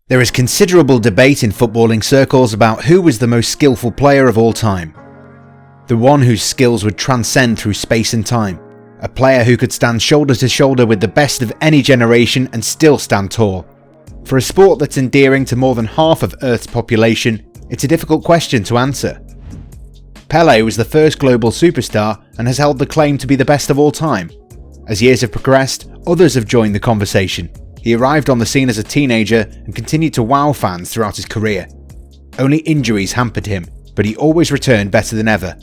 There is considerable debate in footballing circles about who was the most skillful player of all time. The one whose skills would transcend through space and time. A player who could stand shoulder to shoulder with the best of any generation and still stand tall. For a sport that's endearing to more than half of Earth's population, it's a difficult question to answer. Pele was the first global superstar and has held the claim to be the best of all time. As years have progressed, others have joined the conversation. He arrived on the scene as a teenager and continued to wow fans throughout his career. Only injuries hampered him, but he always returned better than ever.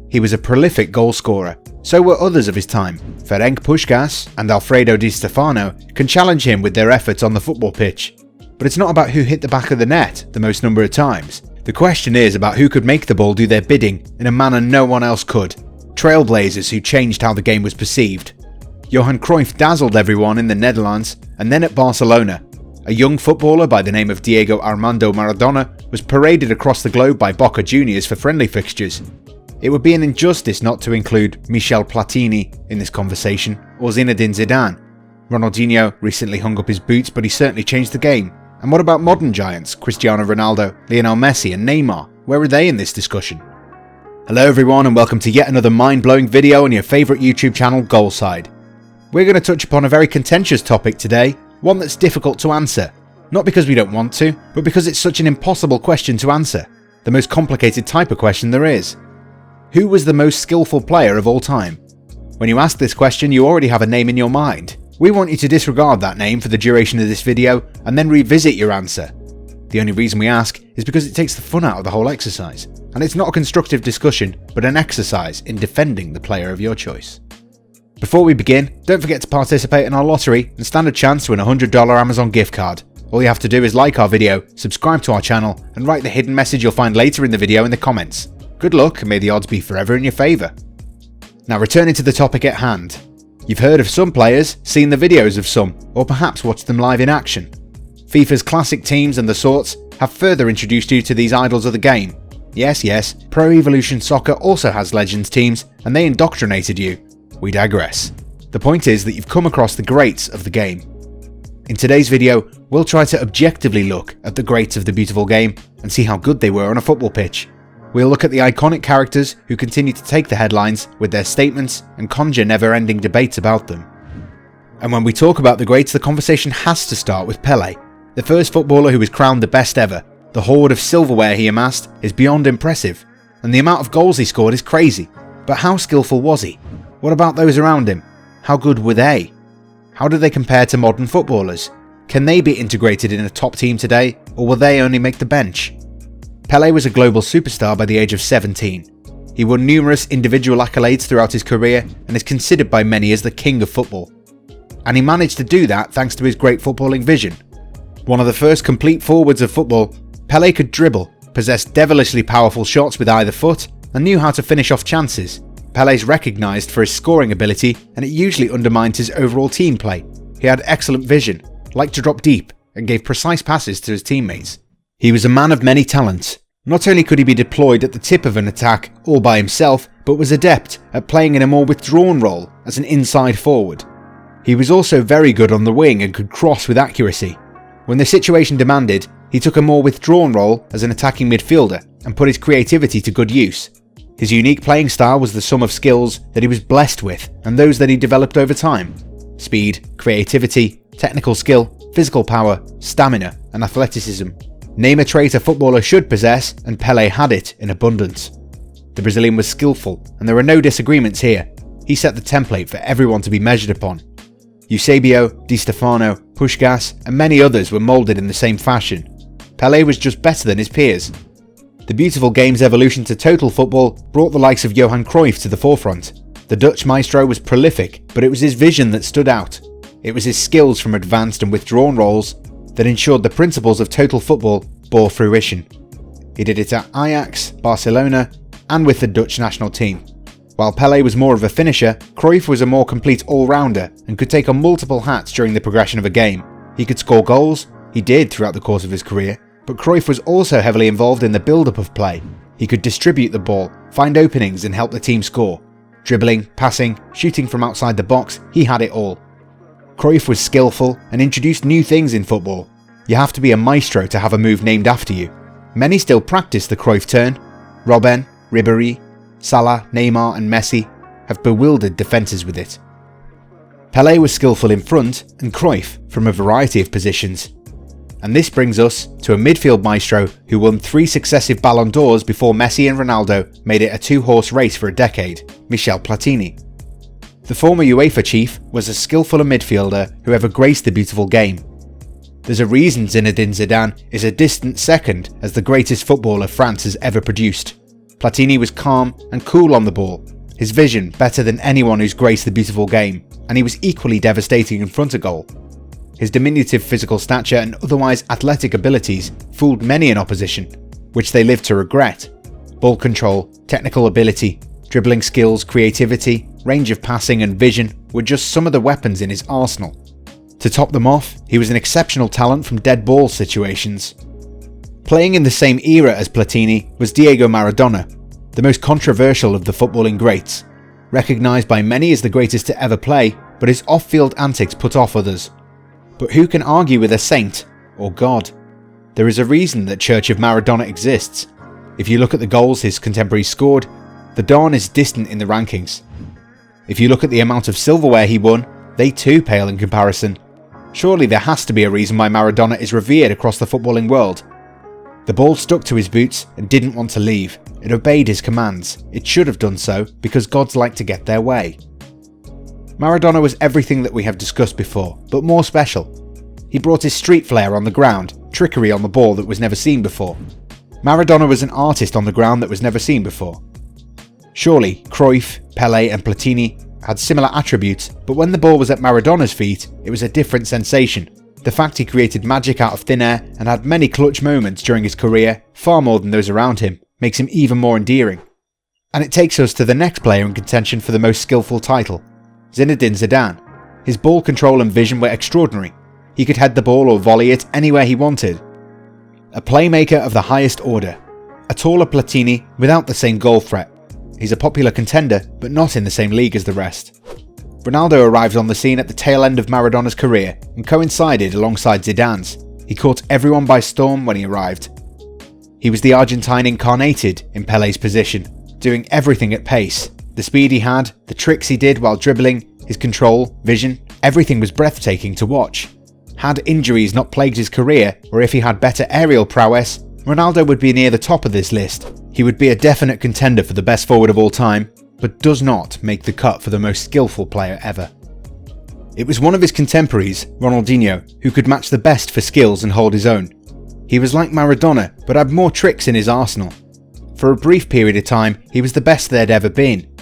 He was a prolific goalscorer. So were others of his time. Ferenc Puskás and Alfredo Di Stefano can challenge him with their efforts on the football pitch. But it's not about who hit the back of the net the most number of times. The question is about who could make the ball do their bidding in a manner no one else could. Trailblazers who changed how the game was perceived. Johan Cruyff dazzled everyone in the Netherlands and then at Barcelona. A young footballer by the name of Diego Armando Maradona was paraded across the globe by Boca Juniors for friendly fixtures. It would be an injustice not to include Michel Platini in this conversation, or Zinedine Zidane. Ronaldinho recently hung up his boots, but he certainly changed the game. And what about modern giants, Cristiano Ronaldo, Lionel Messi and Neymar? Where are they in this discussion? Hello everyone and welcome to yet another mind-blowing video on your favourite YouTube channel, Goalside. We're going to touch upon a very contentious topic today, one that's difficult to answer. Not because we don't want to, but because it's such an impossible question to answer. The most complicated type of question there is. Who was the most skillful player of all time? When you ask this question, you already have a name in your mind. We want you to disregard that name for the duration of this video and then revisit your answer. The only reason we ask is because it takes the fun out of the whole exercise. And it's not a constructive discussion, but an exercise in defending the player of your choice. Before we begin, don't forget to participate in our lottery and stand a chance to win a $100 Amazon gift card. All you have to do is like our video, subscribe to our channel, and write the hidden message you'll find later in the video in the comments. Good luck and may the odds be forever in your favour. Now returning to the topic at hand. You've heard of some players, seen the videos of some, or perhaps watched them live in action. FIFA's classic teams and the sorts have further introduced you to these idols of the game. Yes, Pro Evolution Soccer also has Legends teams and they indoctrinated you. We digress. The point is that you've come across the greats of the game. In today's video, we'll try to objectively look at the greats of the beautiful game and see how good they were on a football pitch. We'll look at the iconic characters who continue to take the headlines with their statements and conjure never-ending debates about them. And when we talk about the greats, the conversation has to start with Pele, the first footballer who was crowned the best ever. The hoard of silverware he amassed is beyond impressive, and the amount of goals he scored is crazy. But how skillful was he? What about those around him? How good were they? How do they compare to modern footballers? Can they be integrated in a top team today, or will they only make the bench? Pele was a global superstar by the age of 17. He won numerous individual accolades throughout his career and is considered by many as the king of football. And he managed to do that thanks to his great footballing vision. One of the first complete forwards of football, Pele could dribble, possessed devilishly powerful shots with either foot, and knew how to finish off chances. Pele's recognised for his scoring ability, and it usually undermined his overall team play. He had excellent vision, liked to drop deep, and gave precise passes to his teammates. He was a man of many talents. Not only could he be deployed at the tip of an attack all by himself, but was adept at playing in a more withdrawn role as an inside forward. He was also very good on the wing and could cross with accuracy. When the situation demanded, he took a more withdrawn role as an attacking midfielder and put his creativity to good use. His unique playing style was the sum of skills that he was blessed with and those that he developed over time. Speed, creativity, technical skill, physical power, stamina and athleticism. Name a trait a footballer should possess and Pele had it in abundance. The Brazilian was skillful and there are no disagreements here. He set the template for everyone to be measured upon. Eusebio, Di Stefano, Puskás and many others were moulded in the same fashion. Pele was just better than his peers. The beautiful game's evolution to total football brought the likes of Johan Cruyff to the forefront. The Dutch maestro was prolific, but it was his vision that stood out. It was his skills from advanced and withdrawn roles that ensured the principles of total football bore fruition. He did it at Ajax, Barcelona, and with the Dutch national team. While Pele was more of a finisher, Cruyff was a more complete all-rounder and could take on multiple hats during the progression of a game. He could score goals, he did throughout the course of his career, but Cruyff was also heavily involved in the build-up of play. He could distribute the ball, find openings and help the team score. Dribbling, passing, shooting from outside the box, he had it all. Cruyff was skillful and introduced new things in football. You have to be a maestro to have a move named after you. Many still practice the Cruyff turn. Robben, Ribéry, Salah, Neymar and Messi have bewildered defences with it. Pele was skillful in front and Cruyff from a variety of positions. And this brings us to a midfield maestro who won 3 successive Ballon d'Ors before Messi and Ronaldo made it a 2-horse race for a decade, Michel Platini. The former UEFA chief was as skillful a midfielder who ever graced the beautiful game. There's a reason Zinedine Zidane is a distant second as the greatest footballer France has ever produced. Platini was calm and cool on the ball, his vision better than anyone who's graced the beautiful game, and he was equally devastating in front of goal. His diminutive physical stature and otherwise athletic abilities fooled many in opposition, which they lived to regret. Ball control, technical ability, dribbling skills, creativity, range of passing and vision were just some of the weapons in his arsenal. To top them off, he was an exceptional talent from dead ball situations. Playing in the same era as Platini was Diego Maradona, the most controversial of the footballing greats, recognised by many as the greatest to ever play, but his off-field antics put off others. But who can argue with a saint or God? There is a reason that Church of Maradona exists. If you look at the goals his contemporaries scored, the Don is distant in the rankings. If you look at the amount of silverware he won, they too pale in comparison. Surely there has to be a reason why Maradona is revered across the footballing world. The ball stuck to his boots and didn't want to leave. It obeyed his commands. It should have done so because gods like to get their way. Maradona was everything that we have discussed before, but more special. He brought his street flair on the ground, trickery on the ball that was never seen before. Maradona was an artist on the ground that was never seen before. Surely Cruyff, Pele and Platini had similar attributes, but when the ball was at Maradona's feet, it was a different sensation. The fact he created magic out of thin air and had many clutch moments during his career, far more than those around him, makes him even more endearing. And it takes us to the next player in contention for the most skillful title, Zinedine Zidane. His ball control and vision were extraordinary. He could head the ball or volley it anywhere he wanted. A playmaker of the highest order. A taller Platini without the same goal threat. He's a popular contender, but not in the same league as the rest. Ronaldo arrived on the scene at the tail end of Maradona's career and coincided alongside Zidane's. He caught everyone by storm when he arrived. He was the Argentine incarnated in Pele's position, doing everything at pace. The speed he had, the tricks he did while dribbling, his control, vision, everything was breathtaking to watch. Had injuries not plagued his career, or if he had better aerial prowess, Ronaldo would be near the top of this list. He would be a definite contender for the best forward of all time, but does not make the cut for the most skillful player ever. It was one of his contemporaries, Ronaldinho, who could match the best for skills and hold his own. He was like Maradona, but had more tricks in his arsenal. For a brief period of time, he was the best there'd ever been.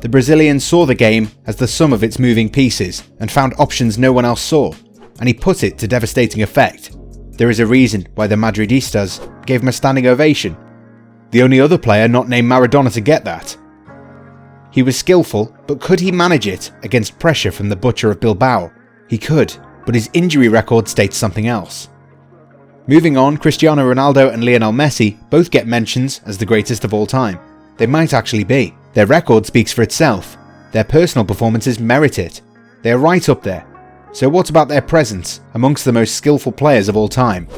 The Brazilian saw the game as the sum of its moving pieces and found options no one else saw, and he put it to devastating effect. There is a reason why the Madridistas gave him a standing ovation. The only other player not named Maradona to get that. He was skillful, but could he manage it against pressure from the butcher of Bilbao? He could, but his injury record states something else. Moving on, Cristiano Ronaldo and Lionel Messi both get mentions as the greatest of all time. They might actually be. Their record speaks for itself. Their personal performances merit it. They are right up there. So what about their presence amongst the most skillful players of all time?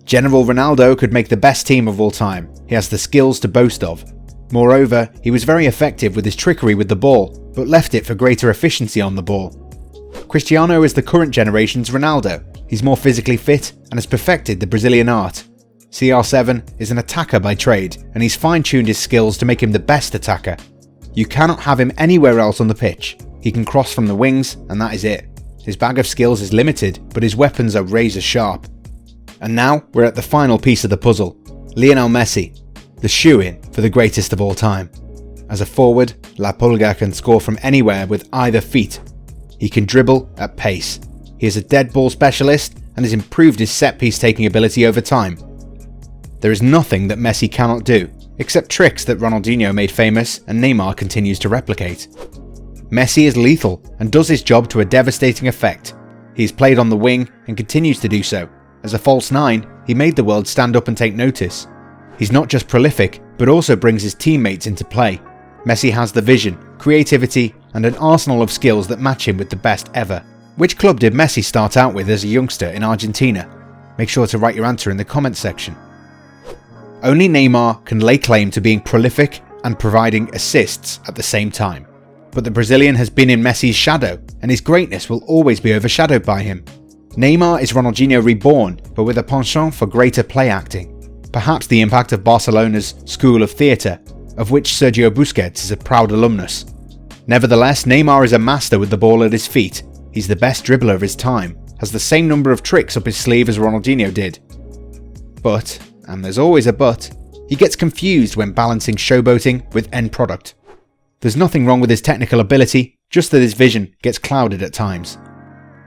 General Ronaldo could make the best team of all time. He has the skills to boast of. Moreover, he was very effective with his trickery with the ball, but left it for greater efficiency on the ball. Cristiano is the current generation's Ronaldo. He's more physically fit and has perfected the Brazilian art. CR7 is an attacker by trade, and he's fine-tuned his skills to make him the best attacker. You cannot have him anywhere else on the pitch. He can cross from the wings, and that is it. His bag of skills is limited, but his weapons are razor sharp. And now we're at the final piece of the puzzle, Lionel Messi, the shoe-in for the greatest of all time. As a forward, La Pulga can score from anywhere with either feet. He can dribble at pace. He is a dead ball specialist and has improved his set-piece taking ability over time. There is nothing that Messi cannot do, except tricks that Ronaldinho made famous and Neymar continues to replicate. Messi is lethal and does his job to a devastating effect. He is played on the wing and continues to do so. As a false nine, he made the world stand up and take notice. He's not just prolific, but also brings his teammates into play. Messi has the vision, creativity, and an arsenal of skills that match him with the best ever. Which club did Messi start out with as a youngster in Argentina? Make sure to write your answer in the comments section. Only Neymar can lay claim to being prolific and providing assists at the same time. But the Brazilian has been in Messi's shadow, and his greatness will always be overshadowed by him. Neymar is Ronaldinho reborn, but with a penchant for greater play acting. Perhaps the impact of Barcelona's School of Theatre, of which Sergio Busquets is a proud alumnus. Nevertheless, Neymar is a master with the ball at his feet. He's the best dribbler of his time, has the same number of tricks up his sleeve as Ronaldinho did. But, and there's always a but, he gets confused when balancing showboating with end product. There's nothing wrong with his technical ability, just that his vision gets clouded at times.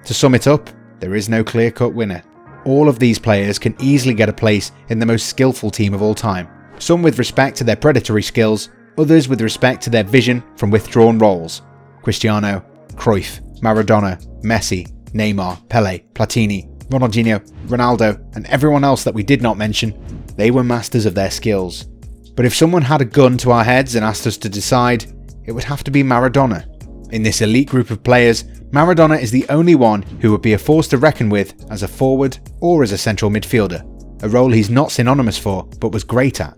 To sum it up, there is no clear-cut winner. All of these players can easily get a place in the most skillful team of all time, some with respect to their predatory skills, others with respect to their vision from withdrawn roles. Cristiano, Cruyff, Maradona, Messi, Neymar, Pele, Platini, Ronaldinho, Ronaldo, and everyone else that we did not mention, they were masters of their skills. But if someone had a gun to our heads and asked us to decide, it would have to be Maradona. In this elite group of players, Maradona is the only one who would be a force to reckon with as a forward or as a central midfielder, a role he's not synonymous for but was great at.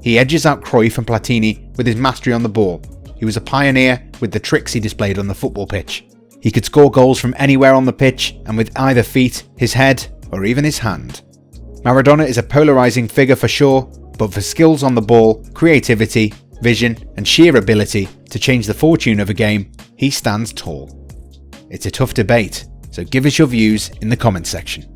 He edges out Cruyff and Platini with his mastery on the ball. He was a pioneer with the tricks he displayed on the football pitch. He could score goals from anywhere on the pitch and with either feet, his head, or even his hand. Maradona is a polarising figure for sure, but for skills on the ball, creativity, vision, and sheer ability to change the fortune of a game, he stands tall. It's a tough debate, so give us your views in the comments section.